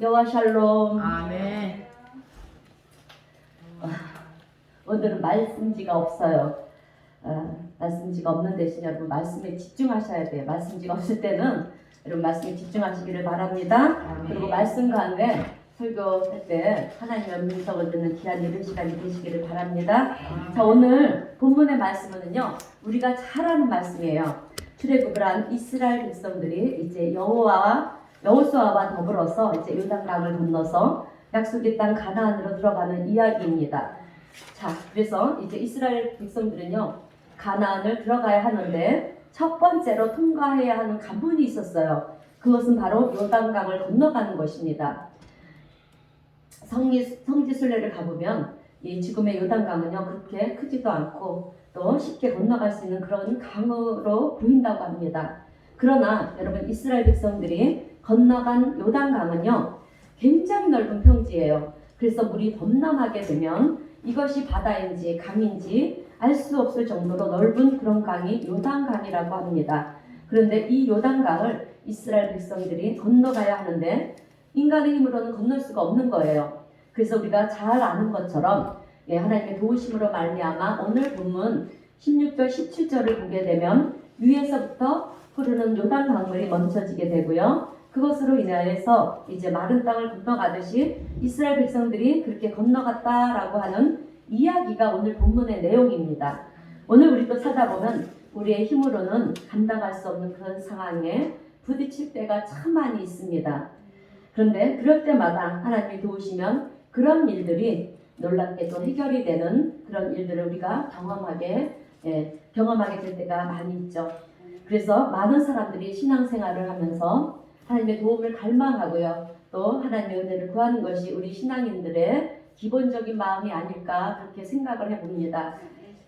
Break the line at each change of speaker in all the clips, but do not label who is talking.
여호와 샬롬.
아멘.
오늘은 말씀지가 없어요. 말씀지가 없는 대신 여러분 말씀에 집중하셔야 돼요. 말씀지가 없을 때는 여러분 말씀에 집중하시기를 바랍니다. 그리고 말씀 가운데 설교할 때 하나님의 음성을 듣는 귀한 이른 시간이 되시기를 바랍니다. 자, 오늘 본문의 말씀은요, 우리가 잘 아는 말씀이에요. 출애굽을 한 이스라엘 백성들이 이제 여호수아와 더불어서 이제 요단강을 건너서 약속의 땅 가나안으로 들어가는 이야기입니다. 자, 그래서 이제 이스라엘 백성들은요, 가나안을 들어가야 하는데 첫 번째로 통과해야 하는 관문이 있었어요. 그것은 바로 요단강을 건너가는 것입니다. 성지순례를 가보면 이 지금의 요단강은요, 그렇게 크지도 않고 또 쉽게 건너갈 수 있는 그런 강으로 보인다고 합니다. 그러나 여러분, 이스라엘 백성들이 건너간 요단강은요, 굉장히 넓은 평지예요. 그래서 물이 범람하게 되면 이것이 바다인지 강인지 알 수 없을 정도로 넓은 그런 강이 요단강이라고 합니다. 그런데 이 요단강을 이스라엘 백성들이 건너가야 하는데 인간의 힘으로는 건널 수가 없는 거예요. 그래서 우리가 잘 아는 것처럼 하나님의 도우심으로 말미암아 오늘 본문 16절 17절을 보게 되면 위에서부터 흐르는 요단 강물이 멈춰지게 되고요. 그것으로 인하여서 이제 마른 땅을 건너가듯이 이스라엘 백성들이 그렇게 건너갔다라고 하는 이야기가 오늘 본문의 내용입니다. 오늘 우리도 찾아보면 우리의 힘으로는 감당할 수 없는 그런 상황에 부딪힐 때가 참 많이 있습니다. 그런데 그럴 때마다 하나님이 도우시면 그런 일들이 놀랍게도 해결이 되는 그런 일들을 우리가 경험하게 될 때가 많이 있죠. 그래서 많은 사람들이 신앙생활을 하면서 하나님의 도움을 갈망하고요. 또 하나님의 은혜를 구하는 것이 우리 신앙인들의 기본적인 마음이 아닐까 그렇게 생각을 해봅니다.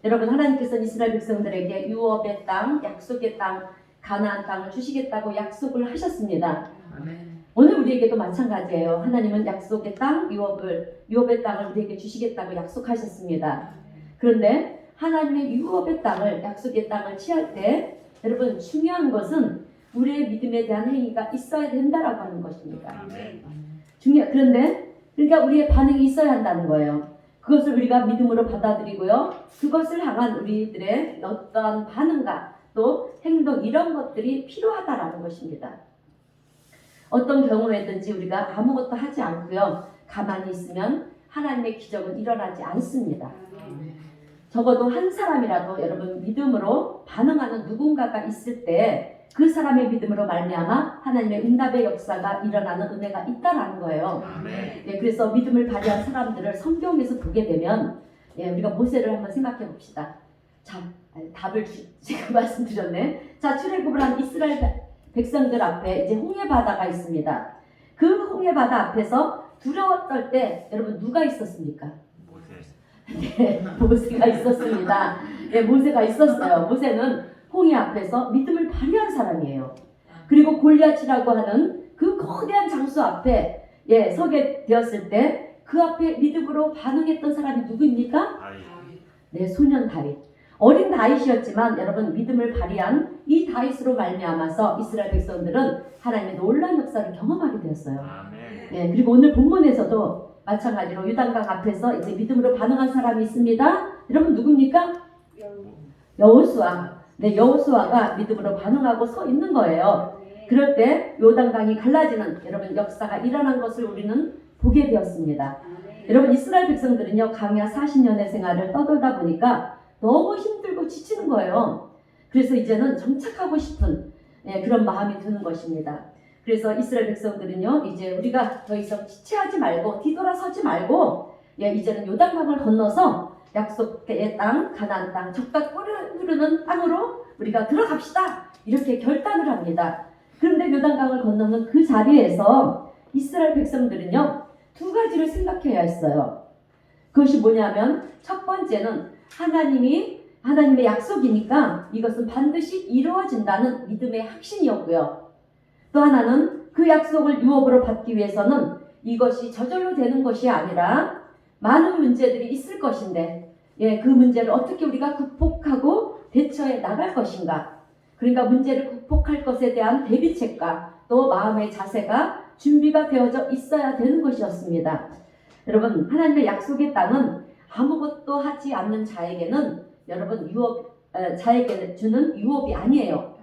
여러분, 하나님께서는 이스라엘 백성들에게 유업의 땅, 약속의 땅, 가나안 땅을 주시겠다고 약속을 하셨습니다.
아멘.
오늘 우리에게도 마찬가지예요. 하나님은 약속의 땅, 유업의 땅을 우리에게 주시겠다고 약속하셨습니다. 그런데 하나님의 유업의 땅을, 약속의 땅을 취할 때 여러분, 중요한 것은 우리의 믿음에 대한 행위가 있어야 된다라고 하는 것입니다. 그런데 그러니까 우리의 반응이 있어야 한다는 거예요. 그것을 우리가 믿음으로 받아들이고요. 그것을 향한 우리들의 어떠한 반응과 또 행동, 이런 것들이 필요하다라는 것입니다. 어떤 경우에든지 우리가 아무것도 하지 않고요, 가만히 있으면 하나님의 기적은 일어나지 않습니다. 적어도 한 사람이라도 여러분 믿음으로 반응하는 누군가가 있을 때 그 사람의 믿음으로 말미암아 하나님의 응답의 역사가 일어나는 은혜가 있다라는 거예요. 그래서 믿음을 발휘한 사람들을 성경에서 보게 되면 우리가 모세를 한번 생각해 봅시다. 자, 답을 제가 말씀드렸네. 자, 출애굽을 한 이스라엘 백성들 앞에 이제 홍해 바다가 있습니다. 그 홍해 바다 앞에서 두려웠을 때 여러분 누가 있었습니까? 모세가 있었습니다. 모세가 있었어요. 모세는 홍해 앞에서 믿음을 발휘한 사람이에요. 그리고 골리앗이라고 하는 그 거대한 장수 앞에 서게 되었을 때 그 앞에 믿음으로 반응했던 사람이 누구입니까? 네, 소년 다윗. 어린 다윗이었지만 여러분, 믿음을 발휘한 이 다윗으로 말미암아서 이스라엘 백성들은 하나님의 놀라운 역사를 경험하게 되었어요. 그리고 오늘 본문에서도 마찬가지로 요단강 앞에서 이제 믿음으로 반응한 사람이 있습니다. 여러분, 누굽니까? 여호수아. 네, 여호수아가 믿음으로 반응하고 서 있는 거예요. 그럴 때 요단강이 갈라지는 여러분 역사가 일어난 것을 우리는 보게 되었습니다. 여러분, 이스라엘 백성들은요, 강야 40년의 생활을 떠돌다 보니까 너무 힘들고 지치는 거예요. 그래서 이제는 정착하고 싶은 그런 마음이 드는 것입니다. 그래서 이스라엘 백성들은요, 이제 우리가 더 이상 지체하지 말고 뒤돌아서지 말고 이제는 요단강을 건너서 약속의 땅, 가나안 땅, 적과 흐르는 땅으로 우리가 들어갑시다, 이렇게 결단을 합니다. 그런데 요단강을 건너는 그 자리에서 이스라엘 백성들은요, 두 가지를 생각해야 했어요. 그것이 뭐냐면 첫 번째는 하나님의 약속이니까 이것은 반드시 이루어진다는 믿음의 확신이었고요. 또 하나는 그 약속을 유업으로 받기 위해서는 이것이 저절로 되는 것이 아니라 많은 문제들이 있을 것인데 그 문제를 어떻게 우리가 극복하고 대처해 나갈 것인가. 그러니까 문제를 극복할 것에 대한 대비책과 또 마음의 자세가 준비가 되어져 있어야 되는 것이었습니다. 여러분, 하나님의 약속의 땅은 아무것도 하지 않는 자에게는 여러분 자에게 주는 유업이 아니에요.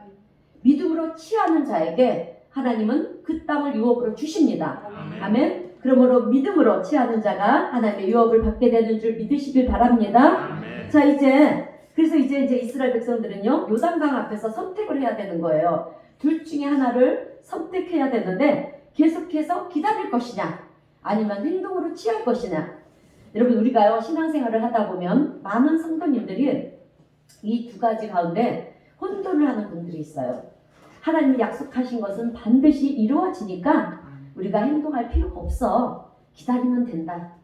믿음으로 취하는 자에게 하나님은 그 땅을 유업으로 주십니다. 아멘. 그러므로 믿음으로 취하는 자가 하나님의 유업을 받게 되는 줄 믿으시길 바랍니다.
아멘.
자, 그래서 이제 이스라엘 백성들은요, 요단강 앞에서 선택을 해야 되는 거예요. 둘 중에 하나를 선택해야 되는데 계속해서 기다릴 것이냐, 아니면 행동으로 취할 것이냐. 여러분, 우리가요, 신앙생활을 하다 보면 많은 성도님들이 이 두 가지 가운데 혼돈을 하는 분들이 있어요. 하나님이 약속하신 것은 반드시 이루어지니까 우리가 행동할 필요가 없어. 기다리면 된다.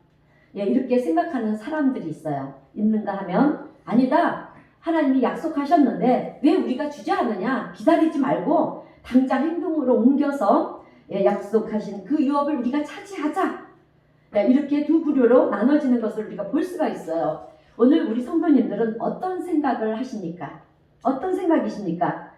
예, 이렇게 생각하는 사람들이 있어요. 있는가 하면 아니다. 하나님이 약속하셨는데 왜 우리가 주저하느냐. 기다리지 말고 당장 행동으로 옮겨서 약속하신 그 유업을 우리가 차지하자. 이렇게 두 부류로 나눠지는 것을 우리가 볼 수가 있어요. 오늘 우리 성도님들은 어떤 생각을 하십니까? 어떤 생각이십니까?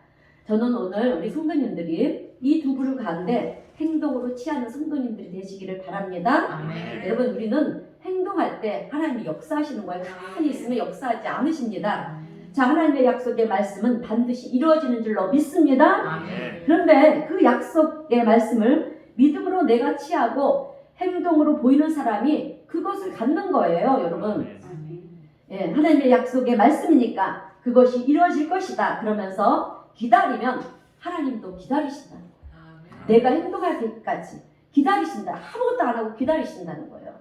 저는 오늘 우리 성도님들이 이 두 부류 가운데 행동으로 취하는 성도님들이 되시기를 바랍니다.
아멘.
여러분, 우리는 행동할 때 하나님이 역사하시는 거예요. 가만히 있으면 역사하지 않으십니다. 자, 하나님의 약속의 말씀은 반드시 이루어지는 줄로 믿습니다.
아멘.
그런데 그 약속의 말씀을 믿음으로 내가 취하고 행동으로 보이는 사람이 그것을 갖는 거예요, 여러분. 예, 하나님의 약속의 말씀이니까 그것이 이루어질 것이다. 그러면서 기다리면 하나님도 기다리신다. 내가 행동할 때까지 기다리신다. 아무것도 안 하고 기다리신다는 거예요.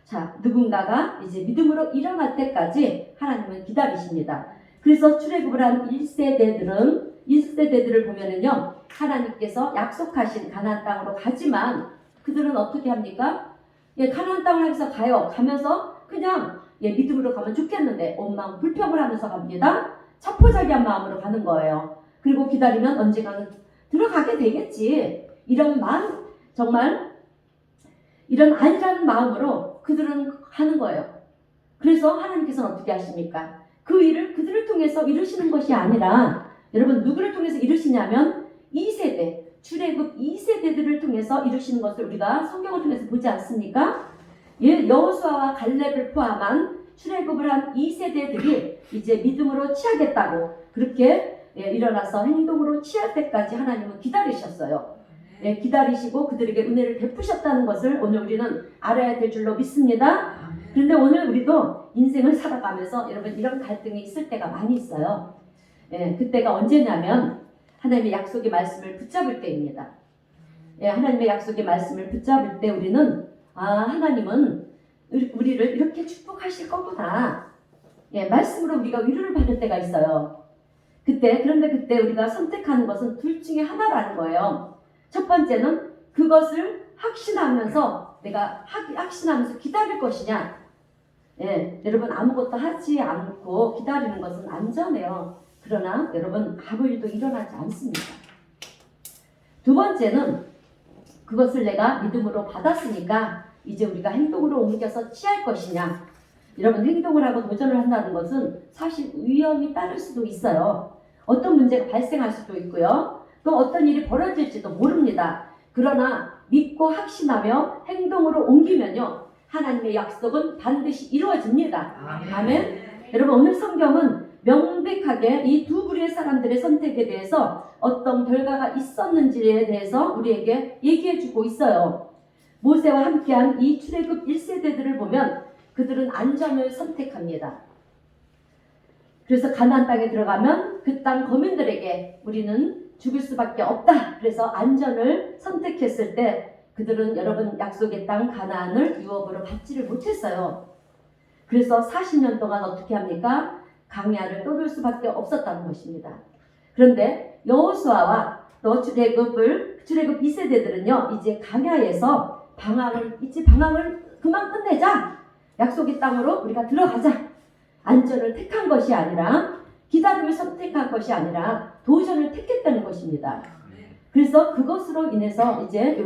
자, 누군가가 이제 믿음으로 일어날 때까지 하나님은 기다리십니다. 그래서 출애굽을 한 1세대들을 보면은요, 하나님께서 약속하신 가나안 땅으로 가지만 그들은 어떻게 합니까? 예, 가나안 땅을 향해서 가요. 가면서 그냥 믿음으로 가면 좋겠는데 온 마음 불평을 하면서 갑니다. 자포자기한 마음으로 가는 거예요. 그리고 기다리면 언젠가는 들어가게 되겠지. 이런 마음, 정말 이런 안일한 마음으로 그들은 하는 거예요. 그래서 하나님께서는 어떻게 하십니까? 그 일을 그들을 통해서 이루시는 것이 아니라 여러분 누구를 통해서 이루시냐면 2세대, 출애굽 2세대들을 통해서 이루시는 것을 우리가 성경을 통해서 보지 않습니까? 예, 여호수아와 갈렙을 포함한 출애굽을 한 2세대들이 이제 믿음으로 취하겠다고 그렇게 일어나서 행동으로 취할 때까지 하나님은 기다리셨어요. 예, 기다리시고 그들에게 은혜를 베푸셨다는 것을 오늘 우리는 알아야 될 줄로 믿습니다. 그런데 오늘 우리도 인생을 살아가면서 여러분 이런 갈등이 있을 때가 많이 있어요. 예, 그때가 언제냐면 하나님의 약속의 말씀을 붙잡을 때입니다. 예, 하나님의 약속의 말씀을 붙잡을 때 우리는 하나님은 우리를 이렇게 축복하실 거구나. 예, 말씀으로 우리가 위로를 받을 때가 있어요. 그런데 그때 우리가 선택하는 것은 둘 중에 하나라는 거예요. 첫 번째는 그것을 확신하면서 내가 확신하면서 기다릴 것이냐. 예, 여러분 아무것도 하지 않고 기다리는 것은 안전해요. 그러나 여러분 아무 일도 일어나지 않습니다. 두 번째는 그것을 내가 믿음으로 받았으니까 이제 우리가 행동으로 옮겨서 취할 것이냐. 여러분 행동을 하고 도전을 한다는 것은 사실 위험이 따를 수도 있어요. 어떤 문제가 발생할 수도 있고요. 또 어떤 일이 벌어질지도 모릅니다. 그러나 믿고 확신하며 행동으로 옮기면요. 하나님의 약속은 반드시 이루어집니다. 아멘. 여러분 오늘 성경은 명백하게 이 두 부류의 사람들의 선택에 대해서 어떤 결과가 있었는지에 대해서 우리에게 얘기해주고 있어요. 모세와 함께한 이 출애굽 1세대들을 보면 그들은 안전을 선택합니다. 그래서 가나안 땅에 들어가면 그 땅 거민들에게 우리는 죽을 수밖에 없다. 그래서 안전을 선택했을 때 그들은 여러분 약속의 땅 가나안을 유업으로 받지를 못했어요. 그래서 40년 동안 어떻게 합니까? 광야를 떠돌 수밖에 없었다는 것입니다. 그런데 여호수아와 또 출애굽 2세대들은요 이제 광야에서 방황을 그만 끝내자. 약속의 땅으로 우리가 들어가자. 안전을 택한 것이 아니라 기다림을 선택한 것이 아니라 도전을 택했다는 것입니다. 그래서 그것으로 인해서 이제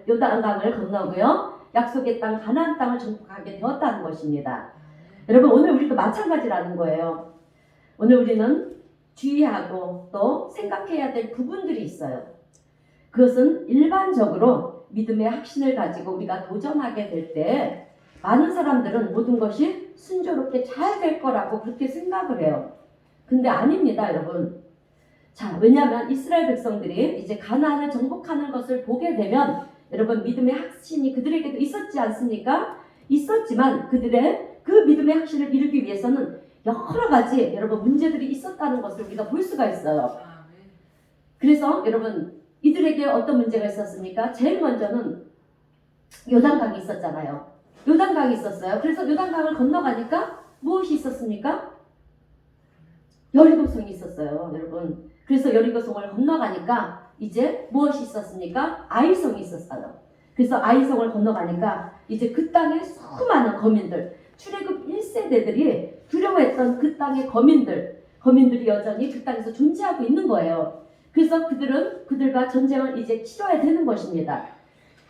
요단강을 건너고요. 약속의 땅 가나안 땅을 정복하게 되었다는 것입니다. 여러분 오늘 우리도 마찬가지라는 거예요. 오늘 우리는 주의하고 또 생각해야 될 부분들이 있어요. 그것은 일반적으로 믿음의 확신을 가지고 우리가 도전하게 될 때 많은 사람들은 모든 것이 순조롭게 잘 될 거라고 그렇게 생각을 해요. 근데 아닙니다, 여러분. 자, 왜냐하면 이스라엘 백성들이 이제 가나안을 정복하는 것을 보게 되면 여러분 믿음의 확신이 그들에게도 있었지 않습니까? 있었지만 그들의 그 믿음의 확신을 이루기 위해서는 여러 가지 여러분 문제들이 있었다는 것을 우리가 볼 수가 있어요. 그래서 여러분 이들에게 어떤 문제가 있었습니까? 제일 먼저는 요단강이 있었잖아요. 요단강이 있었어요. 그래서 요단강을 건너가니까 무엇이 있었습니까? 여리고성이 있었어요, 여러분. 그래서 여리고성을 건너가니까 이제 무엇이 있었습니까? 아이성이 있었어요. 그래서 아이성을 건너가니까 이제 그 땅에 수많은 거민들, 출애굽 1세대들이 두려워했던 그 땅의 거민들이 여전히 그 땅에서 존재하고 있는 거예요. 그래서 그들은 그들과 전쟁을 이제 치러야 되는 것입니다.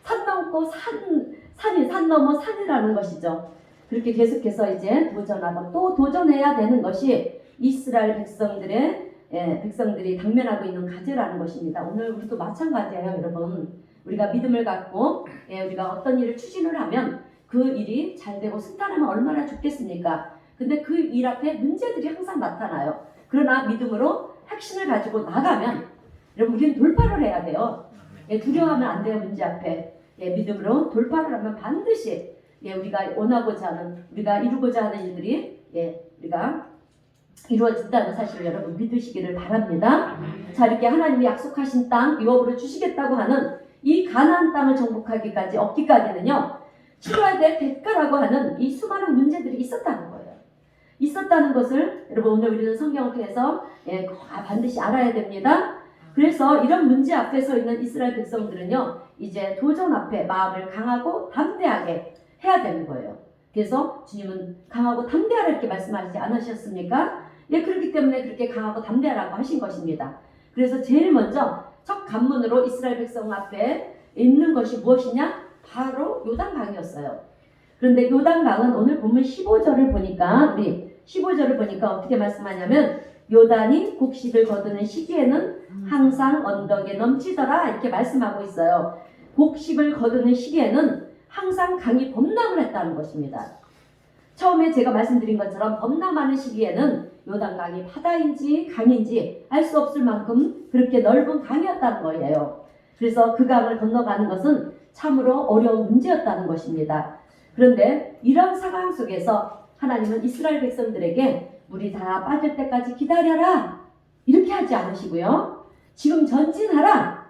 산 넘고 산 넘어 산이라는 것이죠. 그렇게 계속해서 이제 도전하고 또 도전해야 되는 것이 이스라엘 백성들이 당면하고 있는 과제라는 것입니다. 오늘 우리도 마찬가지예요, 여러분. 우리가 믿음을 갖고 우리가 어떤 일을 추진을 하면 그 일이 잘 되고 승탄하면 얼마나 좋겠습니까? 근데 그 일 앞에 문제들이 항상 나타나요. 그러나 믿음으로 확신을 가지고 나가면 여러분 우리는 돌파를 해야 돼요. 두려워하면 안 돼요, 문제 앞에. 믿음으로 돌파를 하면 반드시 우리가 원하고자 하는, 우리가 이루고자 하는 일들이 우리가 이루어진다는 사실을 여러분 믿으시기를 바랍니다. 자, 이렇게 하나님이 약속하신 땅 유업으로 주시겠다고 하는 이 가나안 땅을 정복하기까지 얻기까지는요, 치러야 될 대가라고 하는 이 수많은 문제들이 있었다는 거예요. 있었다는 것을 여러분 오늘 우리는 성경을 통해서 반드시 알아야 됩니다. 그래서 이런 문제 앞에 서 있는 이스라엘 백성들은요, 이제 도전 앞에 마음을 강하고 담대하게 해야 되는 거예요. 그래서 주님은 강하고 담대하라 이렇게 말씀하시지 않으셨습니까? 그렇기 때문에 그렇게 강하고 담대하라고 하신 것입니다. 그래서 제일 먼저 첫 관문으로 이스라엘 백성 앞에 있는 것이 무엇이냐? 바로 요단강이었어요. 그런데 요단강은 오늘 본문 15절을 보니까 어떻게 말씀하냐면 요단이 곡식을 거두는 시기에는 항상 언덕에 넘치더라 이렇게 말씀하고 있어요. 곡식을 거두는 시기에는 항상 강이 범람을 했다는 것입니다. 처음에 제가 말씀드린 것처럼 범람하는 시기에는 요단강이 바다인지 강인지 알 수 없을 만큼 그렇게 넓은 강이었다는 거예요. 그래서 그 강을 건너가는 것은 참으로 어려운 문제였다는 것입니다. 그런데 이런 상황 속에서 하나님은 이스라엘 백성들에게 물이 다 빠질 때까지 기다려라 이렇게 하지 않으시고요, 지금 전진하라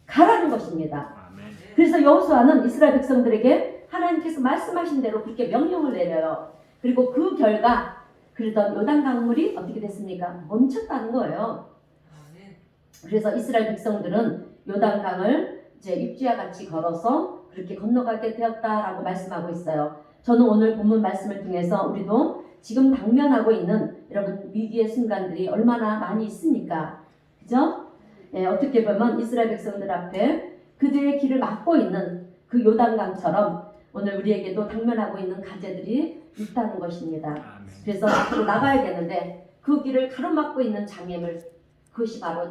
가라는 것입니다. 그래서 여호수아는 이스라엘 백성들에게 하나님께서 말씀하신 대로 그렇게 명령을 내려요. 그리고 그 결과 그러던 요단 강물이 어떻게 됐습니까? 멈췄다는 거예요. 그래서 이스라엘 백성들은 요단 강을 이제 육지와 같이 걸어서 그렇게 건너가게 되었다라고 말씀하고 있어요. 저는 오늘 본문 말씀을 통해서 우리도 지금 당면하고 있는 여러분 위기의 순간들이 얼마나 많이 있습니까? 그죠? 어떻게 보면 이스라엘 백성들 앞에 그들의 길을 막고 있는 그 요단강처럼 오늘 우리에게도 당면하고 있는 과제들이 있다는 것입니다. 그래서 앞으로 나가야겠는데 그 길을 가로막고 있는 장애물, 그것이 바로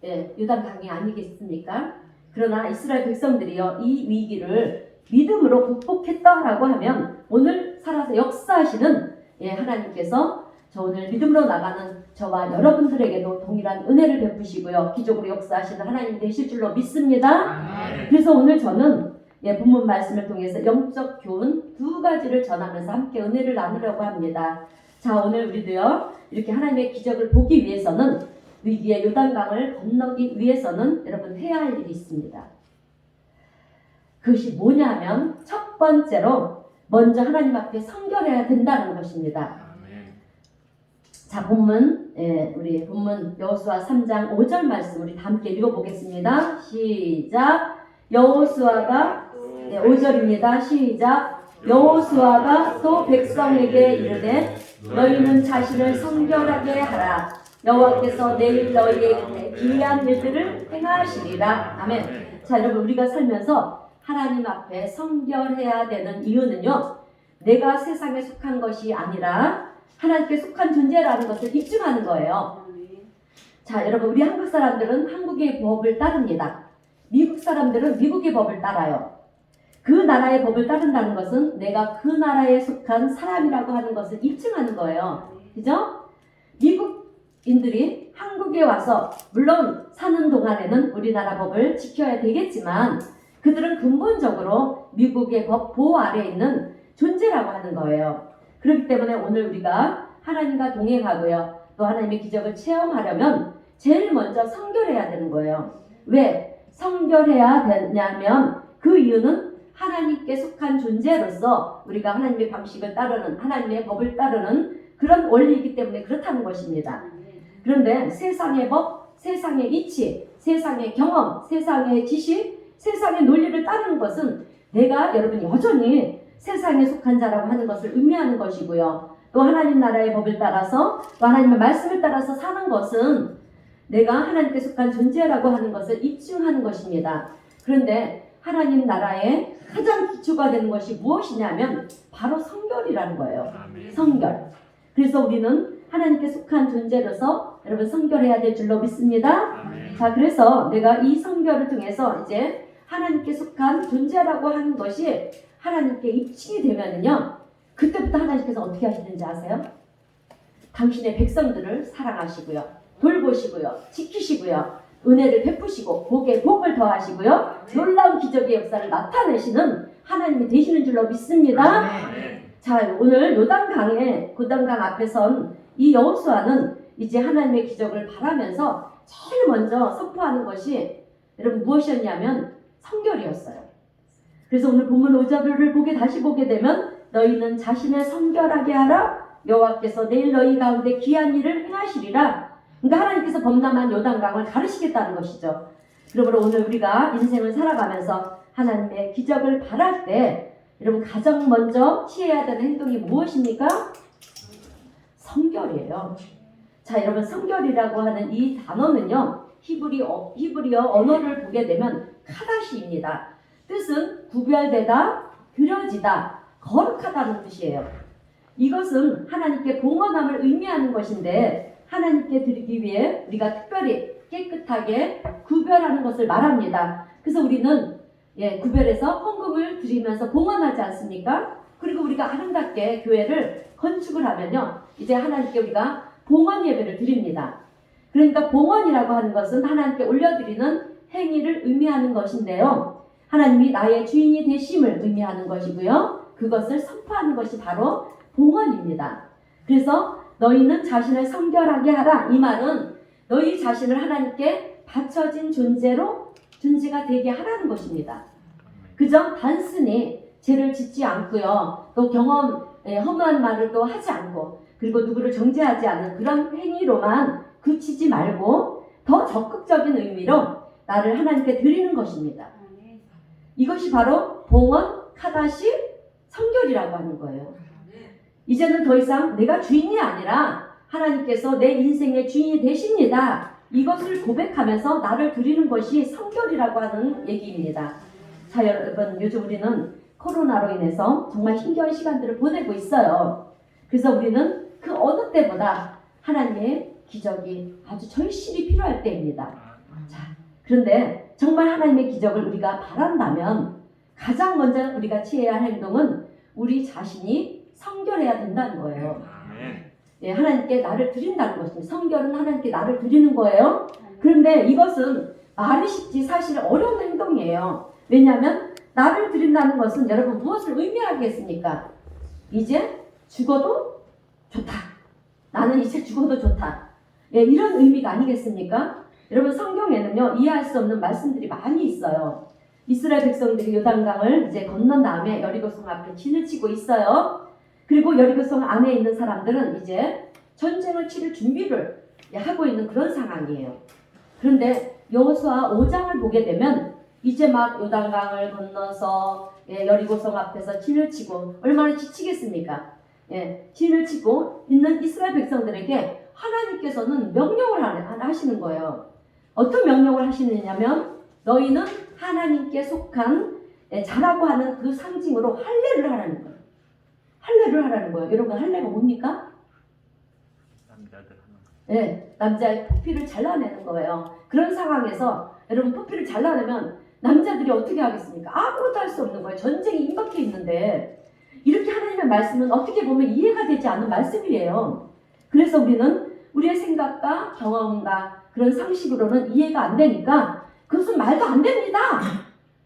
요단강이 아니겠습니까? 그러나 이스라엘 백성들이요, 이 위기를 믿음으로 극복했다라고 하면 오늘 살아서 역사하시는 하나님께서 저 오늘 믿음으로 나가는 저와 여러분들에게도 동일한 은혜를 베푸시고요, 기적으로 역사하시는 하나님 되실 줄로 믿습니다. 그래서 오늘 저는 본문 말씀을 통해서 영적 교훈 두 가지를 전하면서 함께 은혜를 나누려고 합니다. 자, 오늘 우리도요, 이렇게 하나님의 기적을 보기 위해서는, 위기의 요단강을 건너기 위해서는 여러분 해야 할 일이 있습니다. 그것이 뭐냐면 첫 번째로 먼저 하나님 앞에 성결해야 된다는 것입니다. 자, 본문 우리 본문 여호수아 3장 5절 말씀 우리 다 함께 읽어보겠습니다. 시작. 여호수아가 5절입니다. 시작. 여호수아가 또 백성에게 이르되 너희는 자신을 성결하게 하라. 여호와께서 내일 너희에게 기이한 일들을 행하시리라. 아멘. 자, 여러분 우리가 살면서 하나님 앞에 성결해야 되는 이유는요, 내가 세상에 속한 것이 아니라 하나님께 속한 존재라는 것을 입증하는 거예요. 자, 여러분 우리 한국 사람들은 한국의 법을 따릅니다. 미국 사람들은 미국의 법을 따라요. 그 나라의 법을 따른다는 것은 내가 그 나라에 속한 사람이라고 하는 것을 입증하는 거예요. 그죠? 미국인들이 한국에 와서 물론 사는 동안에는 우리나라 법을 지켜야 되겠지만 그들은 근본적으로 미국의 법 보호 아래에 있는 존재라고 하는 거예요. 그렇기 때문에 오늘 우리가 하나님과 동행하고요. 또 하나님의 기적을 체험하려면 제일 먼저 성결해야 되는 거예요. 왜 성결해야 되냐면 그 이유는 하나님께 속한 존재로서 우리가 하나님의 방식을 따르는 하나님의 법을 따르는 그런 원리이기 때문에 그렇다는 것입니다. 그런데 세상의 법, 세상의 이치, 세상의 경험, 세상의 지식, 세상의 논리를 따르는 것은 내가 여러분 여전히 세상에 속한 자라고 하는 것을 의미하는 것이고요. 또 하나님 나라의 법을 따라서 또 하나님의 말씀을 따라서 사는 것은 내가 하나님께 속한 존재라고 하는 것을 입증하는 것입니다. 그런데 하나님 나라의 가장 기초가 되는 것이 무엇이냐면 바로 성결이라는 거예요. 성결. 그래서 우리는 하나님께 속한 존재로서 여러분 성결해야 될 줄로 믿습니다. 자, 그래서 내가 이 성결을 통해서 이제 하나님께 속한 존재라고 하는 것이 하나님께 입증이 되면은요, 그때부터 하나님께서 어떻게 하시는지 아세요? 당신의 백성들을 사랑하시고요, 돌보시고요, 지키시고요, 은혜를 베푸시고 복에 복을 더하시고요, 놀라운 기적의 역사를 나타내시는 하나님이 되시는 줄로 믿습니다. 자, 오늘 요단강에 요단강 앞에 선 이 여호수아는 이제 하나님의 기적을 바라면서 제일 먼저 선포하는 것이 여러분 무엇이었냐면 성결이었어요. 그래서 오늘 본문 5절을 다시 보게 되면 너희는 자신을 성결하게 하라. 여호와께서 내일 너희 가운데 귀한 일을 행하시리라. 그러니까 하나님께서 범람한 요단강을 가르치겠다는 것이죠. 그러므로 오늘 우리가 인생을 살아가면서 하나님의 기적을 바랄 때 여러분 가장 먼저 취해야 되는 행동이 무엇입니까? 성결이에요. 자, 여러분 성결이라고 하는 이 단어는요, 히브리어 언어를 보게 되면 카다시입니다. 뜻은 구별되다, 드려지다, 거룩하다는 뜻이에요. 이것은 하나님께 봉헌함을 의미하는 것인데 하나님께 드리기 위해 우리가 특별히 깨끗하게 구별하는 것을 말합니다. 그래서 우리는 구별해서 헌금을 드리면서 봉헌하지 않습니까? 그리고 우리가 아름답게 교회를 건축을 하면요, 이제 하나님께 우리가 봉헌 예배를 드립니다. 그러니까 봉헌이라고 하는 것은 하나님께 올려드리는 행위를 의미하는 것인데요, 하나님이 나의 주인이 되심을 의미하는 것이고요, 그것을 선포하는 것이 바로 봉헌입니다. 그래서 너희는 자신을 성결하게 하라. 이 말은 너희 자신을 하나님께 바쳐진 존재가 되게 하라는 것입니다. 그저 단순히 죄를 짓지 않고요, 또 허무한 말을 또 하지 않고, 그리고 누구를 정죄하지 않는 그런 행위로만 그치지 말고 더 적극적인 의미로 나를 하나님께 드리는 것입니다. 이것이 바로 봉헌, 카다시, 성결이라고 하는 거예요. 이제는 더 이상 내가 주인이 아니라 하나님께서 내 인생의 주인이 되십니다. 이것을 고백하면서 나를 드리는 것이 성결이라고 하는 얘기입니다. 자, 여러분, 요즘 우리는 코로나로 인해서 정말 힘겨운 시간들을 보내고 있어요. 그래서 우리는 그 어느 때보다 하나님의 기적이 아주 절실히 필요할 때입니다. 자, 그런데 정말 하나님의 기적을 우리가 바란다면 가장 먼저 우리가 취해야 할 행동은 우리 자신이 성결해야 된다는 거예요. 하나님께 나를 드린다는 것입니다. 성결은 하나님께 나를 드리는 거예요. 그런데 이것은 말이 쉽지 사실 어려운 행동이에요. 왜냐하면 나를 드린다는 것은 여러분 무엇을 의미하겠습니까? 이제 죽어도 좋다. 나는 이제 죽어도 좋다. 이런 의미가 아니겠습니까? 여러분 성경에는요, 이해할 수 없는 말씀들이 많이 있어요. 이스라엘 백성들이 요단강을 이제 건넌 다음에 여리고성 앞에 진을 치고 있어요. 그리고 여리고성 안에 있는 사람들은 이제 전쟁을 치를 준비를 하고 있는 그런 상황이에요. 그런데 여호수아 5장을 보게 되면 이제 막 요단강을 건너서 여리고성 앞에서 진을 치고 얼마나 지치겠습니까? 진을 치고 있는 이스라엘 백성들에게 하나님께서는 명령을 하시는 거예요. 어떤 명령을 하시느냐면 너희는 하나님께 속한 자라고 하는 그 상징으로 할례를 하라는 거예요. 할례를 하라는 거예요. 여러분, 할례가 뭡니까? 남자의 피를 잘라내는 거예요. 그런 상황에서 여러분 포피를 잘라내면 남자들이 어떻게 하겠습니까? 아무것도 할 수 없는 거예요. 전쟁이 임박해 있는데 이렇게 하나님의 말씀은 어떻게 보면 이해가 되지 않는 말씀이에요. 그래서 우리는 우리의 생각과 경험과 그런 상식으로는 이해가 안 되니까 그것은 말도 안 됩니다.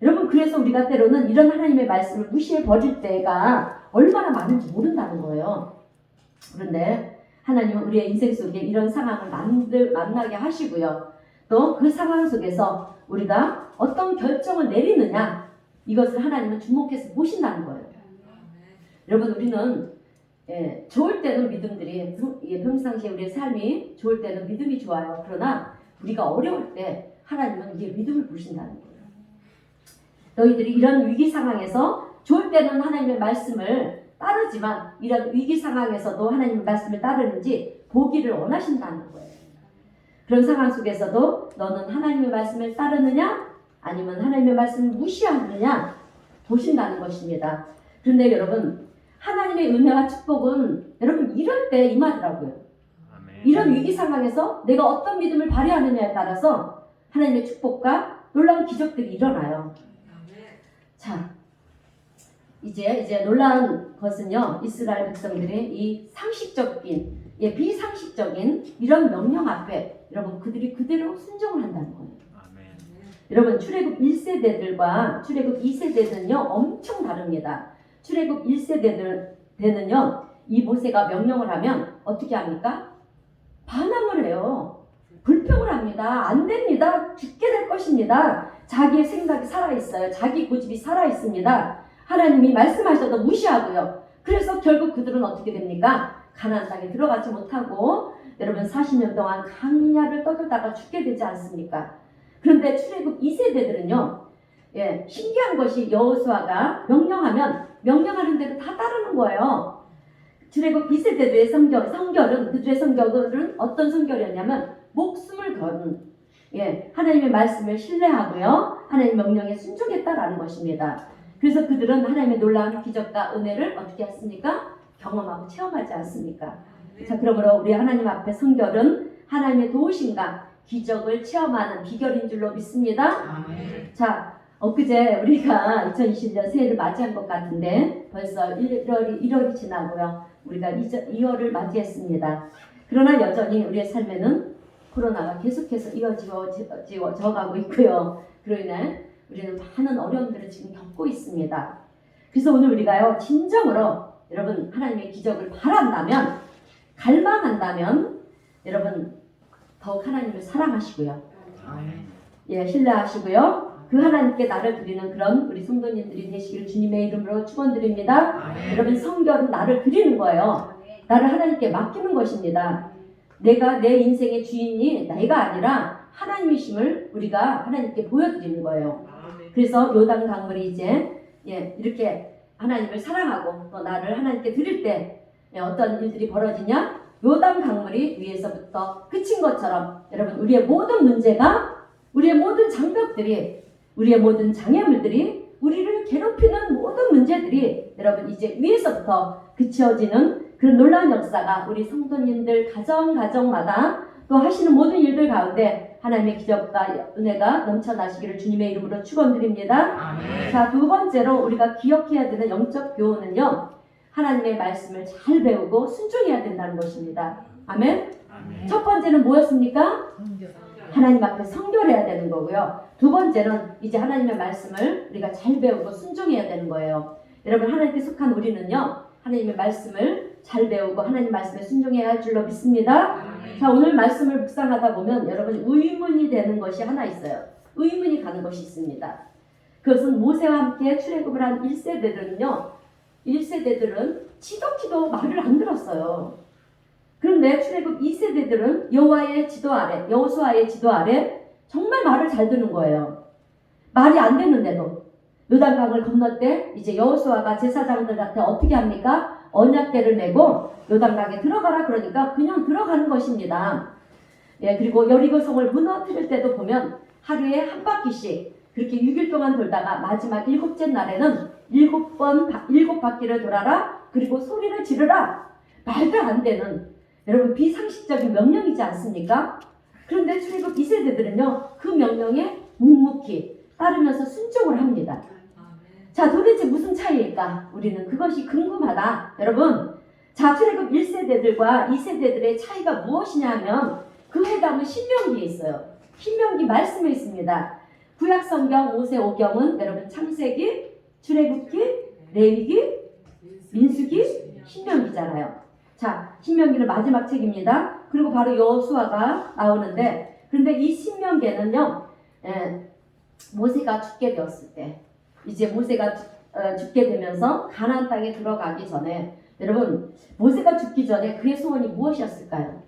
여러분 그래서 우리가 때로는 이런 하나님의 말씀을 무시해 버릴 때가 얼마나 많은지 모른다는 거예요. 그런데 하나님은 우리의 인생 속에 이런 상황을 만나게 하시고요. 또 그 상황 속에서 우리가 어떤 결정을 내리느냐 이것을 하나님은 주목해서 보신다는 거예요. 여러분 우리는 좋을 때는 믿음들이 평상시에 우리의 삶이 좋을 때는 믿음이 좋아요. 그러나 우리가 어려울 때 하나님은 우리의 믿음을 보신다는 거예요. 너희들이 이런 위기 상황에서 좋을 때는 하나님의 말씀을 따르지만 이런 위기 상황에서도 하나님의 말씀을 따르는지 보기를 원하신다는 거예요. 그런 상황 속에서도 너는 하나님의 말씀을 따르느냐 아니면 하나님의 말씀을 무시하느냐 보신다는 것입니다. 그런데 여러분 하나님의 은혜와 축복은 여러분 이럴 때 임하더라고요. 이런 위기 상황에서 내가 어떤 믿음을 발휘하느냐에 따라서 하나님의 축복과 놀라운 기적들이 일어나요. 자, 이제 놀라운 것은요, 이스라엘 백성들의 이 상식적인, 비상식적인 이런 명령 앞에 여러분 그들이 그대로 순종을 한다는 거예요. 아멘. 여러분 출애굽 1세대들과 출애굽 2세대는요 엄청 다릅니다. 출애굽 1세대는요 이 모세가 명령을 하면 어떻게 합니까? 반항을 해요. 불평을 합니다. 안 됩니다. 죽게 될 것입니다. 자기의 생각이 살아있어요. 자기 고집이 살아있습니다. 하나님이 말씀하셔도 무시하고요. 그래서 결국 그들은 어떻게 됩니까? 가나안 땅에 들어가지 못하고 여러분 40년 동안 강야를 떠돌다가 죽게 되지 않습니까? 그런데 출애굽 2세대들은요. 신기한 것이 여호수아가 명령하면 명령하는 대로 다 따르는 거예요. 출애굽 2세대들의 성결은 그들의 성결은 어떤 성결이었냐면 목숨을 거는 하나님의 말씀을 신뢰하고요. 하나님의 명령에 순종했다라는 것입니다. 그래서 그들은 하나님의 놀라운 기적과 은혜를 어떻게 했습니까? 경험하고 체험하지 않습니까? 자, 그러므로 우리 하나님 앞에 성결은 하나님의 도우심과 기적을 체험하는 비결인 줄로 믿습니다. 아멘. 자, 엊그제 우리가 2021년 새해를 맞이한 것 같은데 벌써 1월이 지나고요. 우리가 2월을 맞이했습니다. 그러나 여전히 우리의 삶에는 코로나가 계속해서 이어져 가고 있고요. 그로 인해 우리는 많은 어려움들을 지금 겪고 있습니다. 그래서 오늘 우리가요 진정으로 여러분 하나님의 기적을 바란다면 갈망한다면 여러분 더욱 하나님을 사랑하시고요. 신뢰하시고요. 그 하나님께 나를 드리는 그런 우리 성도님들이 되시기를 주님의 이름으로 축원드립니다. 여러분 성결은 나를 드리는 거예요. 나를 하나님께 맡기는 것입니다. 내가 내 인생의 주인이 내가 아니라 하나님이심을 우리가 하나님께 보여드리는 거예요. 그래서 요단 강물이 이제 이렇게 하나님을 사랑하고 또 나를 하나님께 드릴 때 어떤 일들이 벌어지냐? 요단 강물이 위에서부터 그친 것처럼 여러분 우리의 모든 문제가 우리의 모든 장벽들이 우리의 모든 장애물들이 우리를 괴롭히는 모든 문제들이 여러분 이제 위에서부터 그치어지는 그런 놀라운 역사가 우리 성도님들 가정마다 또 하시는 모든 일들 가운데 하나님의 기적과 은혜가 넘쳐나시기를 주님의 이름으로 축원드립니다. 아멘. 자, 두 번째로 우리가 기억해야 되는 영적 교훈은요. 하나님의 말씀을 잘 배우고 순종해야 된다는 것입니다. 아멘. 아멘. 첫 번째는 뭐였습니까? 하나님 앞에 성결해야 되는 거고요. 두 번째는 이제 하나님의 말씀을 우리가 잘 배우고 순종해야 되는 거예요. 여러분 하나님께 속한 우리는요. 하나님의 말씀을 잘 배우고 하나님 말씀에 순종해야 할 줄로 믿습니다. 아멘. 자, 오늘 말씀을 묵상하다 보면 여러분 의문이 되는 것이 하나 있어요. 의문이 가는 것이 있습니다. 그것은 모세와 함께 출애굽을 한 1세대들은 지독히도 말을 안 들었어요. 그런데 출애굽 2세대들은 여호수아의 지도 아래 정말 말을 잘 듣는 거예요. 말이 안 됐는데도 요단강을 건널 때 이제 여호수아가 제사장들한테 어떻게 합니까? 언약궤를 메고 요단강에 들어가라 그러니까 그냥 들어가는 것입니다. 그리고 여리고성을 무너뜨릴 때도 보면 하루에 한 바퀴씩 그렇게 6일 동안 돌다가 마지막 7째 날에는 7바퀴를 돌아라. 그리고 소리를 지르라. 말도 안 되는 여러분 비상식적인 명령이지 않습니까? 그런데 출애굽 2세대들은요 그 명령에 묵묵히 따르면서 순종을 합니다. 자, 도대체 무슨 차이일까? 우리는 그것이 궁금하다. 여러분, 자, 출애굽 1세대들과 2세대들의 차이가 무엇이냐 하면 그 해답은 신명기에 있어요. 신명기 말씀에 있습니다. 구약성경 모세오경은 여러분 창세기, 출애굽기, 레위기, 민수기, 신명기잖아요. 자, 신명기는 마지막 책입니다. 그리고 바로 여호수아가 나오는데, 그런데 이 신명기에는요, 모세가 죽게 되었을 때, 이제 모세가 죽게 되면서 가나안 땅에 들어가기 전에, 여러분, 모세가 죽기 전에 그의 소원이 무엇이었을까요?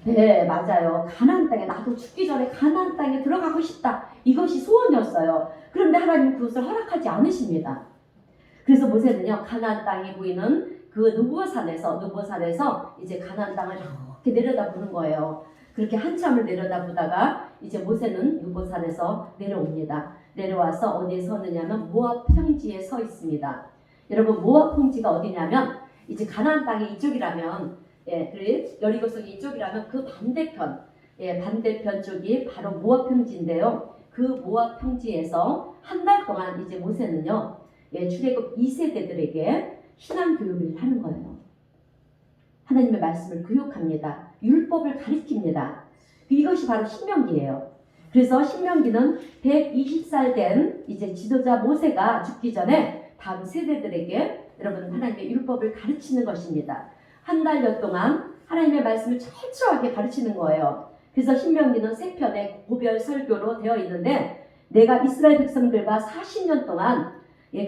네, 맞아요. 가나안 땅에, 나도 죽기 전에 가나안 땅에 들어가고 싶다. 이것이 소원이었어요. 그런데 하나님 그것을 허락하지 않으십니다. 그래서 모세는요, 가나안 땅이 보이는 그 누보산에서 이제 가나안 땅을 이렇게 내려다보는 거예요. 그렇게 한참을 내려다보다가 이제 모세는 누보산에서 내려옵니다. 내려와서 어디에 서느냐면 모압 평지에 서 있습니다. 여러분, 모압 평지가 어디냐면 이제 가나안 땅이 이쪽이라면, 여리고성이 이쪽이라면 그 반대편, 반대편 쪽이 바로 모압 평지인데요. 그 모압 평지에서 한 달 동안 이제 모세는요, 출애굽 2세대들에게 신앙 교육을 하는 거예요. 하나님의 말씀을 교육합니다. 율법을 가르칩니다. 이것이 바로 신명기예요. 그래서 신명기는 120살 된 이제 지도자 모세가 죽기 전에 다음 세대들에게 여러분 하나님의 율법을 가르치는 것입니다. 한 달여 동안 하나님의 말씀을 철저하게 가르치는 거예요. 그래서 신명기는 3편의 고별 설교로 되어 있는데, 내가 이스라엘 백성들과 40년 동안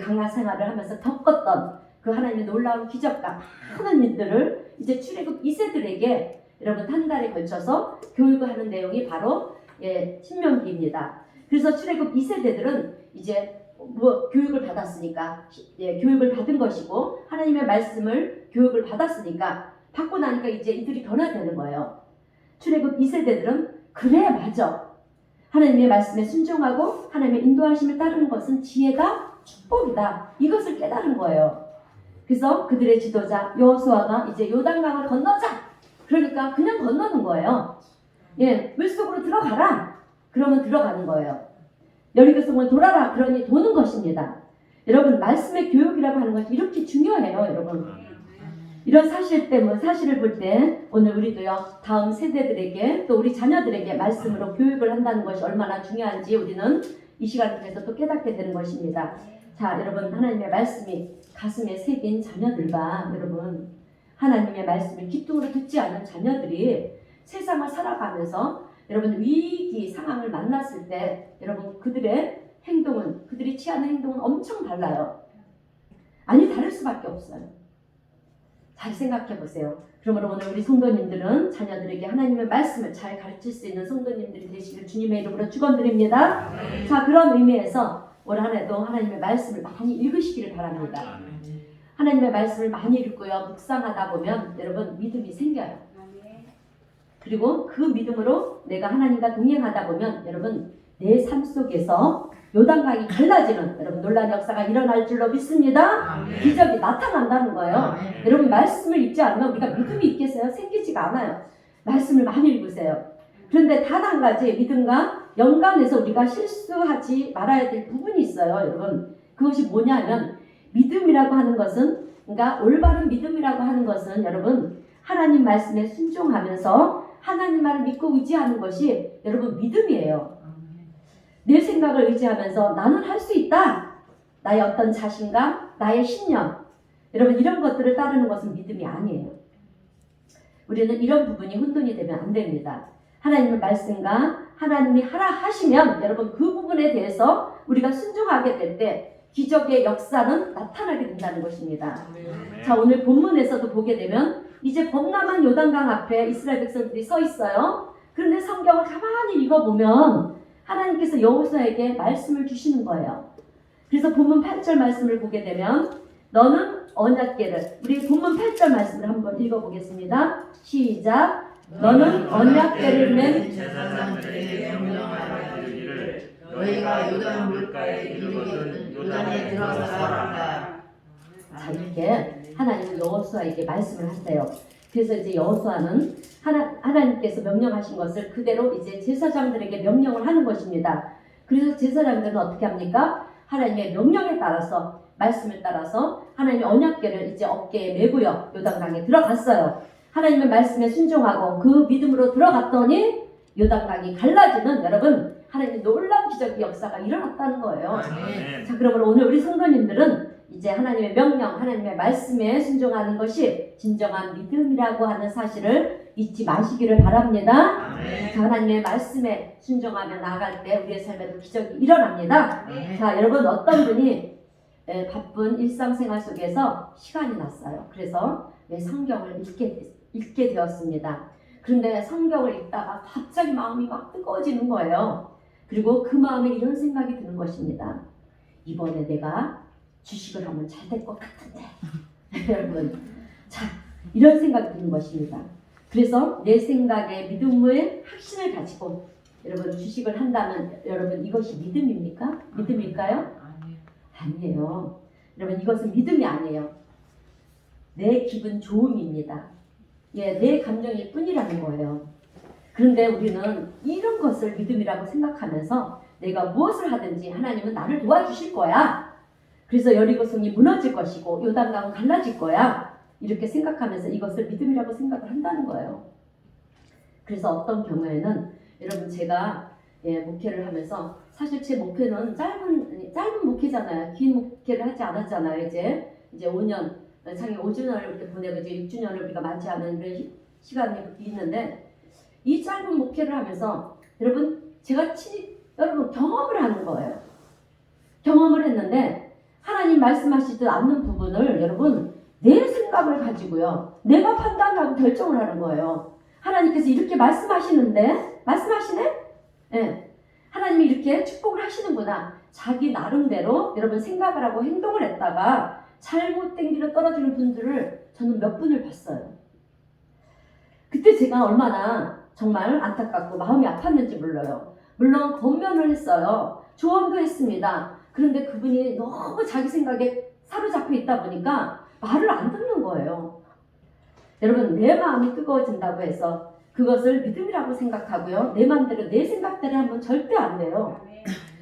강한 생활을 하면서 겪었던 그 하나님의 놀라운 기적과 많은 일들을 이제 출애굽 2세들에게 여러분 한 달에 걸쳐서 교육을 하는 내용이 바로 신명기입니다. 그래서 출애굽 2세대들은 이제 교육을 받았으니까, 교육을 받은 것이고 하나님의 말씀을 교육을 받았으니까, 받고 나니까 이제 이들이 변화되는 거예요. 출애굽 2세대들은 그래, 맞아, 하나님의 말씀에 순종하고 하나님의 인도하심을 따르는 것은 지혜다, 축복이다, 이것을 깨달은 거예요. 그래서 그들의 지도자 여호수아가 이제 요단강을 건너자, 그러니까 그냥 건너는 거예요. 물속으로 들어가라, 그러면 들어가는 거예요. 여리고성을 돌아라, 그러니 도는 것입니다. 여러분, 말씀의 교육이라고 하는 것이 이렇게 중요해요. 여러분, 이런 사실을 볼 때 오늘 우리도요, 다음 세대들에게 또 우리 자녀들에게 말씀으로 교육을 한다는 것이 얼마나 중요한지 우리는 이 시간을 통해서 또 깨닫게 되는 것입니다. 자, 여러분, 하나님의 말씀이 가슴에 새긴 자녀들과 여러분 하나님의 말씀을 기쁨으로 듣지 않은 자녀들이 세상을 살아가면서 여러분 위기 상황을 만났을 때 여러분 그들의 행동은, 그들이 취하는 행동은 엄청 달라요. 아니, 다를 수밖에 없어요. 잘 생각해 보세요. 그러므로 오늘 우리 성도님들은 자녀들에게 하나님의 말씀을 잘 가르칠 수 있는 성도님들이 되시길 주님의 이름으로 축원드립니다. 자, 그런 의미에서 올 한 해도 하나님의 말씀을 많이 읽으시기를 바랍니다. 하나님의 말씀을 많이 읽고요, 묵상하다 보면 여러분 믿음이 생겨요. 그리고 그 믿음으로 내가 하나님과 동행하다 보면 여러분 내 삶 속에서 요단강이 갈라지는 여러분 놀라운 역사가 일어날 줄로 믿습니다. 기적이 나타난다는 거예요. 여러분, 말씀을 읽지 않으면 우리가 믿음이 있겠어요? 생기지가 않아요. 말씀을 많이 읽으세요. 그런데 단 한 가지 믿음과 연관해서 우리가 실수하지 말아야 될 부분이 있어요. 여러분, 그것이 뭐냐면 믿음이라고 하는 것은, 그러니까 올바른 믿음이라고 하는 것은 여러분 하나님 말씀에 순종하면서 하나님 말을 믿고 의지하는 것이 여러분 믿음이에요. 내 생각을 의지하면서 나는 할 수 있다, 나의 어떤 자신감, 나의 신념, 여러분 이런 것들을 따르는 것은 믿음이 아니에요. 우리는 이런 부분이 혼돈이 되면 안 됩니다. 하나님의 말씀과 하나님이 하라 하시면 여러분 그 부분에 대해서 우리가 순종하게 될 때 기적의 역사는 나타나게 된다는 것입니다. 자, 오늘 본문에서도 보게 되면 이제 범람한 요단강 앞에 이스라엘 백성들이 서 있어요. 그런데 성경을 가만히 읽어보면 하나님께서 여호수아에게 말씀을 주시는 거예요. 그래서 본문 8절 말씀을 보게 되면 너는 언약궤를, 우리 본문 8절 말씀을 한번 읽어보겠습니다. 시작. 너는 언약궤를 맨
제사장들에게 명령하여 이르기를 너희가 요단 물가에 이르거든 요단에 들어서라 한다.
자, 이렇게 하나님은 여호수아에게 말씀을 하세요. 그래서 이제 여호수아는 하나님께서 명령하신 것을 그대로 이제 제사장들에게 명령을 하는 것입니다. 그래서 제사장들은 어떻게 합니까? 하나님의 명령에 따라서 말씀을 따라서 하나님의 언약궤를 이제 어깨에 메고요 요단강에 들어갔어요. 하나님의 말씀에 순종하고 그 믿음으로 들어갔더니 요단강이 갈라지는 여러분 하나님의 놀라운 기적의 역사가 일어났다는 거예요. 자, 그러면 오늘 우리 성도님들은 이제 하나님의 명령, 하나님의 말씀에 순종하는 것이 진정한 믿음이라고 하는 사실을 잊지 마시기를 바랍니다. 자, 하나님의 말씀에 순종하며 나아갈 때 우리의 삶에도 기적이 일어납니다. 자, 여러분 어떤 분이 바쁜 일상생활 속에서 시간이 났어요. 그래서 성경을 읽게 되었습니다. 그런데 성경을 읽다가 갑자기 마음이 막 뜨거워지는 거예요. 그리고 그 마음에 이런 생각이 드는 것입니다. 이번에 내가 주식을 하면 잘 될 것 같은데 여러분, 자, 이런 생각이 드는 것입니다. 그래서 내 생각에 믿음의 확신을 가지고 여러분 주식을 한다면 여러분 이것이 믿음입니까? 믿음일까요? 아니에요. 여러분 이것은 믿음이 아니에요. 내 기분 좋음입니다. 예, 내 감정일 뿐이라는 거예요. 그런데 우리는 이런 것을 믿음이라고 생각하면서 내가 무엇을 하든지 하나님은 나를 도와주실 거야. 그래서 여리고성이 무너질 것이고 요단강은 갈라질 거야. 이렇게 생각하면서 이것을 믿음이라고 생각을 한다는 거예요. 그래서 어떤 경우에는 여러분 제가 목회를 하면서 사실 제 목회는 짧은 목회잖아요. 긴 목회를 하지 않았잖아요. 이제 5년 창의 5주년을 이렇게 보내고 이제 6주년을 우리가 맞이하는 그런 시간이 있는데 이 짧은 목회를 하면서 여러분 제가 여러분 경험을 하는 거예요. 경험을 했는데 하나님 말씀하시지 않는 부분을 여러분 내 생각을 가지고요. 내가 판단하고 결정을 하는 거예요. 하나님께서 이렇게 말씀하시네? 예. 하나님이 이렇게 축복을 하시는구나. 자기 나름대로 여러분 생각을 하고 행동을 했다가 잘못된 길로 떨어지는 분들을 저는 몇 분을 봤어요. 그때 제가 얼마나 정말 안타깝고 마음이 아팠는지 몰라요. 물론 권면을 했어요. 조언도 했습니다. 그런데 그분이 너무 자기 생각에 사로잡혀 있다 보니까 말을 안 듣는 거예요. 여러분 내 마음이 뜨거워진다고 해서 그것을 믿음이라고 생각하고요. 내 마음대로 내 생각대로 하면 절대 안 돼요.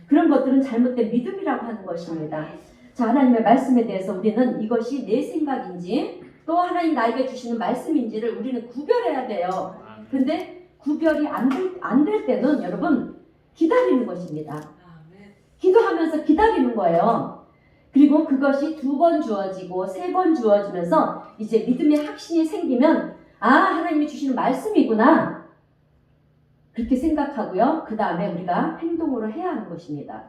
그런 것들은 잘못된 믿음이라고 하는 것입니다. 자, 하나님의 말씀에 대해서 우리는 이것이 내 생각인지 또 하나님 나에게 주시는 말씀인지를 우리는 구별해야 돼요. 근데 구별이 안 될 때는 여러분 기다리는 것입니다. 기도하면서 기다리는 거예요. 그리고 그것이 2번 주어지고 3번 주어지면서 이제 믿음의 확신이 생기면 하나님이 주시는 말씀이구나 그렇게 생각하고요. 그 다음에 우리가 행동으로 해야 하는 것입니다.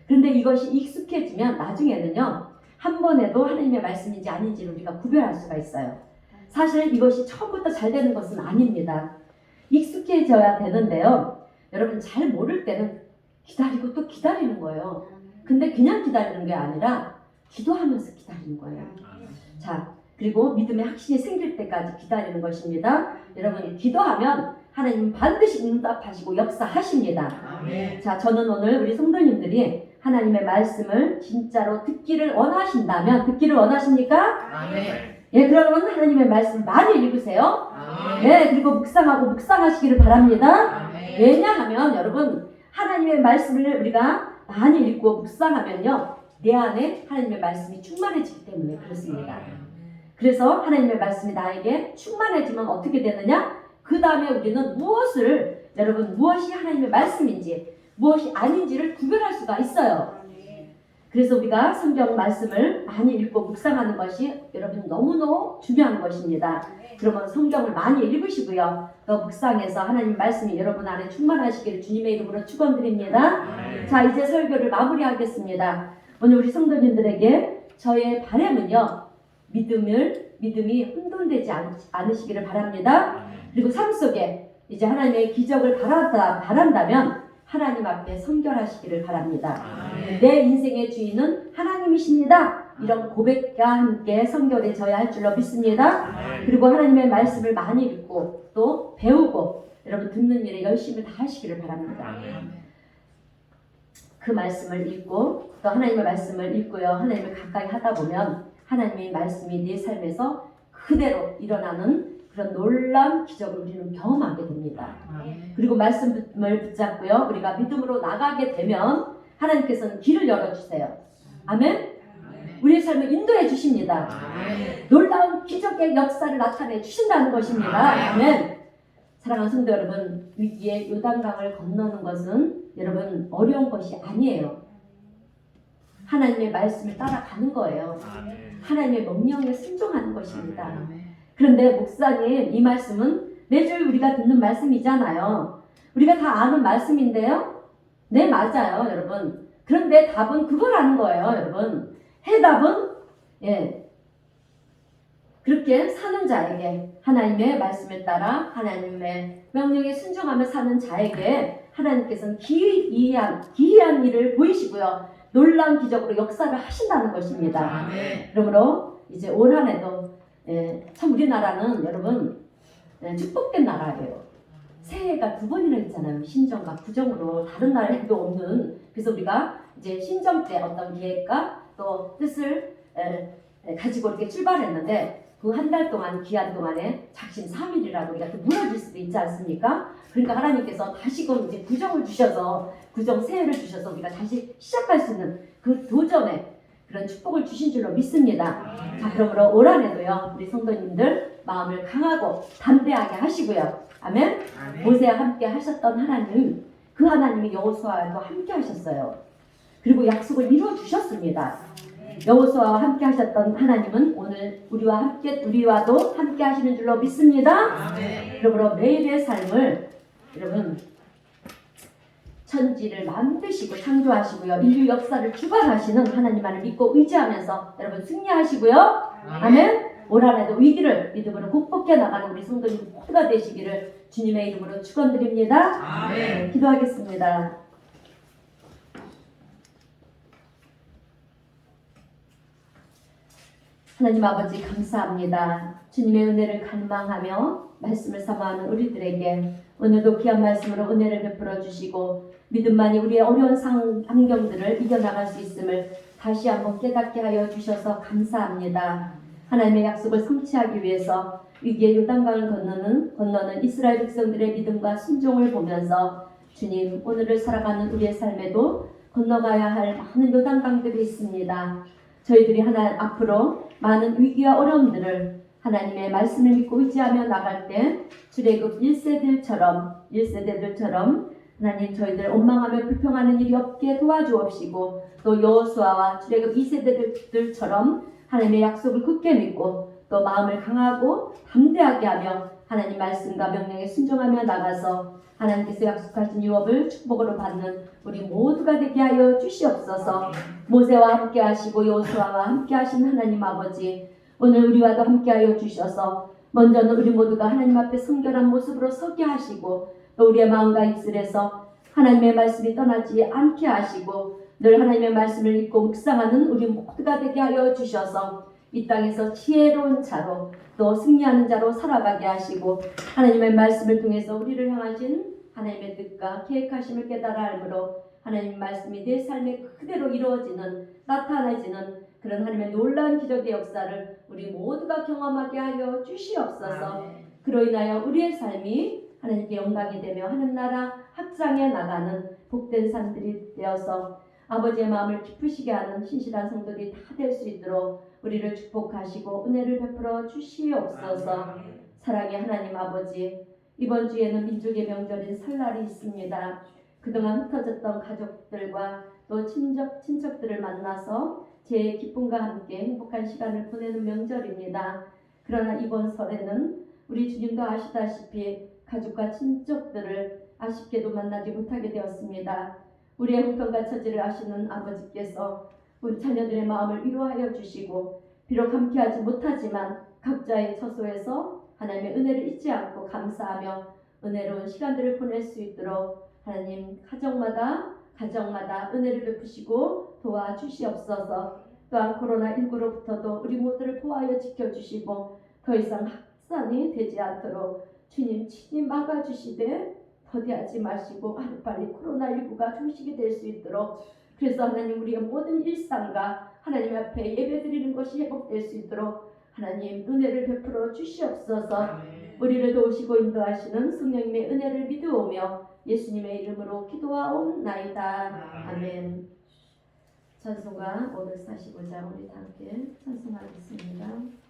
그런데 이것이 익숙해지면 나중에는요 한 번에도 하나님의 말씀인지 아닌지를 우리가 구별할 수가 있어요. 사실 이것이 처음부터 잘 되는 것은 아닙니다. 익숙해져야 되는데요. 여러분 잘 모를 때는 기다리고 또 기다리는 거예요. 근데 그냥 기다리는 게 아니라 기도하면서 기다리는 거예요. 자, 그리고 믿음의 확신이 생길 때까지 기다리는 것입니다. 여러분 기도하면 하나님은 반드시 응답하시고 역사하십니다. 자, 저는 오늘 우리 성도님들이 하나님의 말씀을 진짜로 듣기를 원하신다면 듣기를 원하십니까? 예, 그러면 하나님의 말씀 많이 읽으세요. 네, 그리고 묵상하시기를 바랍니다. 왜냐하면 여러분 하나님의 말씀을 우리가 많이 읽고 묵상하면요 내 안에 하나님의 말씀이 충만해지기 때문에 그렇습니다. 그래서 하나님의 말씀이 나에게 충만해지면 어떻게 되느냐? 그 다음에 우리는 무엇이 하나님의 말씀인지 무엇이 아닌지를 구별할 수가 있어요. 그래서 우리가 성경 말씀을 많이 읽고 묵상하는 것이 여러분 너무너무 중요한 것입니다. 그러면 성경을 많이 읽으시고요. 또 묵상해서 하나님 말씀이 여러분 안에 충만하시기를 주님의 이름으로 축원드립니다. 자, 이제 설교를 마무리하겠습니다. 오늘 우리 성도님들에게 저의 바람은요. 믿음이 혼돈되지 않으시기를 바랍니다. 그리고 삶 속에 이제 하나님의 기적을 바란다면 하나님 앞에 성결하시기를 바랍니다. 내 인생의 주인은 하나님이십니다. 이런 고백과 함께 성결해져야 할 줄로 믿습니다. 그리고 하나님의 말씀을 많이 읽고 또 배우고 여러분 듣는 일에 열심히 다 하시기를 바랍니다. 그 말씀을 읽고 또 하나님의 말씀을 읽고요. 하나님을 가까이 하다 보면 하나님의 말씀이 내 삶에서 그대로 일어나는 그런 놀라운 기적을 우리는 경험하게 됩니다. 그리고 말씀을 붙잡고요. 우리가 믿음으로 나가게 되면 하나님께서는 길을 열어주세요. 아멘? 우리의 삶을 인도해 주십니다. 놀라운 기적의 역사를 나타내 주신다는 것입니다. 아멘. 사랑하는 성도 여러분, 위기의 요단강을 건너는 것은 여러분 어려운 것이 아니에요. 하나님의 말씀을 따라가는 거예요. 하나님의 명령에 순종하는 것입니다. 그런데 목사님, 이 말씀은 매주 우리가 듣는 말씀이잖아요. 우리가 다 아는 말씀인데요. 네, 맞아요, 여러분. 그런데 답은 그거라는 거예요, 여러분. 해답은 그렇게 사는 자에게, 하나님의 말씀을 따라 하나님의 명령에 순종하며 사는 자에게 하나님께서는 기이한 일을 보이시고요. 놀라운 기적으로 역사를 하신다는 것입니다. 그러므로 이제 올 한 해도 참 우리나라는 여러분 축복된 나라예요. 새해가 두 번이나 있잖아요. 신정과 부정으로 다른 나라에도 없는. 그래서 우리가 이제 신정 때 어떤 계획과 또 뜻을 가지고 이렇게 출발했는데 그 한 달 동안 기한 동안에 작심삼일이라고 우리가 또 무너질 수도 있지 않습니까? 그러니까 하나님께서 다시금 이제 구정을 주셔서 구정 새해를 주셔서 우리가 다시 시작할 수 있는 그 도전에 그런 축복을 주신 줄로 믿습니다. 자, 그러므로 올 한해도요 우리 성도님들 마음을 강하고 담대하게 하시고요. 아멘. 모세와 함께 하셨던 하나님, 그 하나님이 여호수아와도 함께 하셨어요. 그리고 약속을 이루어 주셨습니다. 여호수아와 함께 하셨던 하나님은 오늘 우리와도 함께 하시는 줄로 믿습니다. 그러므로 매일의 삶을 여러분 천지를 만드시고 창조하시고요. 인류 역사를 주관하시는 하나님만을 믿고 의지하면서 여러분 승리하시고요. 아멘. 올 한해도 위기를 믿음으로 극복해 나가는 우리 성도님 모두가 되시기를 주님의 이름으로 축원드립니다. 아멘. 기도하겠습니다. 하나님 아버지 감사합니다. 주님의 은혜를 갈망하며 말씀을 사모하는 우리들에게 오늘도 귀한 말씀으로 은혜를 베풀어 주시고 믿음만이 우리의 어려운 환경들을 이겨나갈 수 있음을 다시 한번 깨닫게 하여 주셔서 감사합니다. 하나님의 약속을 성취하기 위해서 위기의 요단강을 건너는 이스라엘 백성들의 믿음과 순종을 보면서 주님, 오늘을 살아가는 우리의 삶에도 건너가야 할 많은 요단강들이 있습니다. 저희들이 앞으로 많은 위기와 어려움들을 하나님의 말씀을 믿고 의지하며 나갈 때 출애굽 1세들처럼 하나님 저희들 원망하며 불평하는 일이 없게 도와주옵시고 또 여호수아와 출애굽 2세대들처럼 하나님의 약속을 굳게 믿고 또 마음을 강하고 담대하게 하며 하나님 말씀과 명령에 순종하며 나가서 하나님께서 약속하신 유업을 축복으로 받는 우리 모두가 되게 하여 주시옵소서. 모세와 함께 하시고 여호수아와 함께 하신 하나님 아버지, 오늘 우리와도 함께 하여 주셔서 먼저는 우리 모두가 하나님 앞에 성결한 모습으로 서게 하시고 또 우리의 마음과 입술에서 하나님의 말씀이 떠나지 않게 하시고 늘 하나님의 말씀을 읽고 묵상하는 우리 모두가 되게 하여 주셔서 이 땅에서 지혜로운 자로 또 승리하는 자로 살아가게 하시고 하나님의 말씀을 통해서 우리를 향하신 하나님의 뜻과 계획하심을 깨달아 알므로 하나님의 말씀이 내 삶에 그대로 이루어지는 나타나지는 그런 하나님의 놀라운 기적의 역사를 우리 모두가 경험하게 하여 주시옵소서. 그로 인하여 우리의 삶이 하나님께 영광이 되며 하늘나라 확장해 나가는 복된 삶들이 되어서 아버지의 마음을 기쁘시게 하는 신실한 성도들이 다 될 수 있도록 우리를 축복하시고 은혜를 베풀어 주시옵소서. 사랑의 하나님 아버지, 이번 주에는 민족의 명절인 설날이 있습니다. 그동안 흩어졌던 가족들과 또 친척들을 만나서 제 기쁨과 함께 행복한 시간을 보내는 명절입니다. 그러나 이번 설에는 우리 주님도 아시다시피 가족과 친척들을 아쉽게도 만나지 못하게 되었습니다. 우리의 형편과 처지를 아시는 아버지께서 우리 자녀들의 마음을 위로하여 주시고 비록 함께하지 못하지만 각자의 처소에서 하나님의 은혜를 잊지 않고 감사하며 은혜로운 시간들을 보낼 수 있도록 하나님 가정마다 은혜를 베푸시고 도와주시옵소서. 또한 코로나19로부터도 우리 모두를 보호하여 지켜주시고 더 이상 확산이 되지 않도록 주님 친히 막아주시되 더디하지 마시고 하루빨리 코로나19가 종식이 될 수 있도록 그래서 하나님 우리의 모든 일상과 하나님 앞에 예배드리는 것이 회복될 수 있도록 하나님 은혜를 베풀어 주시옵소서. 우리를 도우시고 인도하시는 성령님의 은혜를 믿어오며 예수님의 이름으로 기도하옵나이다. 아멘. 찬송가 545장 우리 다 함께 찬송하겠습니다.